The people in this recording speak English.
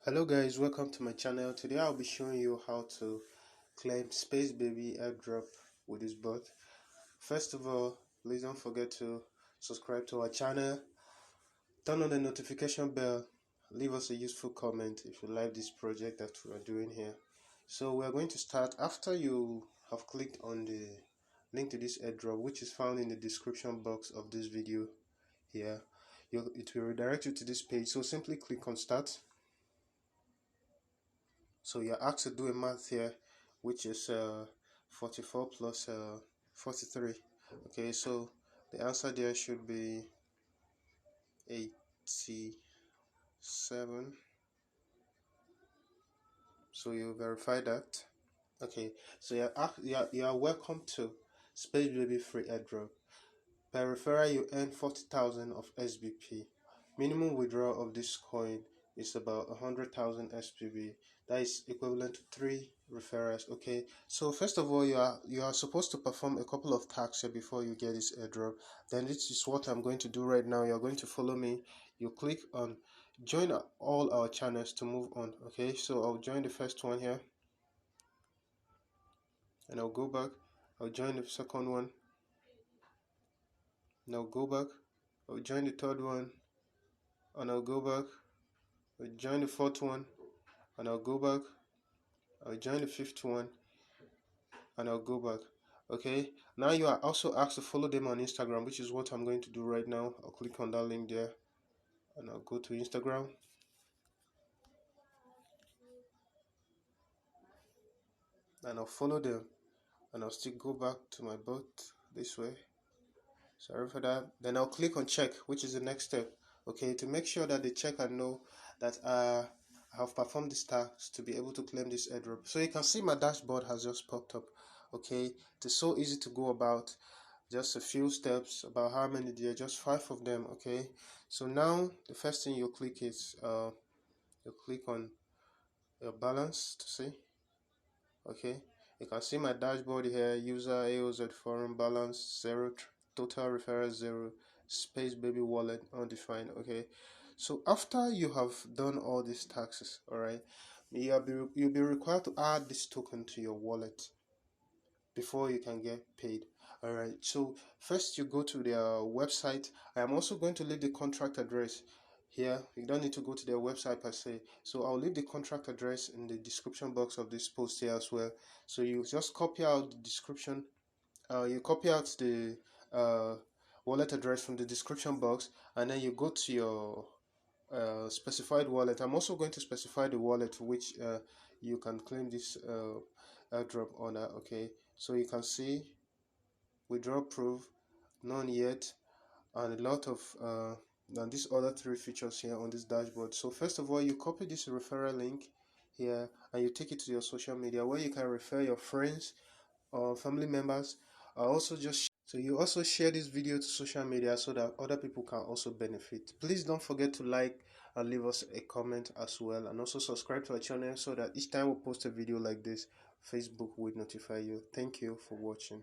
Hello guys, welcome to my channel. Today I'll be showing you how to claim SPB airdrop with this bot. First of all, please don't forget to subscribe to our channel, turn on the notification bell, leave us a useful comment if you like this project that we are doing here. So we are going to start after you have clicked on the link to this airdrop, which is found in the description box of this video here. It will redirect you to this page, so simply click on start. So you're asked to do a math here, which is 44 plus 43. Okay, so the answer there should be 87. So you verify that. Okay, so you are welcome to SPB free airdrop. Per referral, you earn 40,000 of SBP. Minimum withdrawal of this coin is about 100,000 SPB. That is equivalent to 3 referrals. Okay, so first of all, you are supposed to perform a couple of tasks here before you get this airdrop. Then this is what I'm going to do right now. You're going to follow me. You click on join all our channels to move on. Okay, so I'll join the first one here, and I'll go back. I'll join the second one. Now go back. I'll join the third one, and I'll go back. I'll join the fourth one, and I'll go back. I'll join the fifth one, and I'll go back. Okay, now you are also asked to follow them on Instagram, which is what I'm going to do right now. I'll click on that link there, and I'll go to Instagram. And I'll follow them, and I'll still go back to my bot this way. Sorry for that. Then I'll click on check, which is the next step. Okay, to make sure that they check and know that I have performed this task to be able to claim this airdrop. So you can see my dashboard has just popped up. Okay, it's so easy to go about. Just a few steps. About how many there? Just 5 of them. Okay, so now the first thing you click is you click on your balance to see. Okay, you can see my dashboard here. User AOZ forum balance 0, total referral 0, SPB wallet undefined. Okay, so after you have done all these taxes, all right, you'll be required to add this token to your wallet before you can get paid. All right, so first you go to their website. I am also going to leave the contract address here. You don't need to go to their website per se, so I'll leave the contract address in the description box of this post here as well. So you just copy out the description, you copy out the wallet address from the description box, and then you go to your specified wallet. I'm also going to specify the wallet to which you can claim this airdrop on. Okay, so you can see withdraw proof, none yet, and a lot of and these other 3 features here on this dashboard. So first of all, you copy this referral link here and you take it to your social media where you can refer your friends or family members. So you also share this video to social media so that other people can also benefit. Please don't forget to like and leave us a comment as well, and also subscribe to our channel so that each time we post a video like this, Facebook will notify you. Thank you for watching.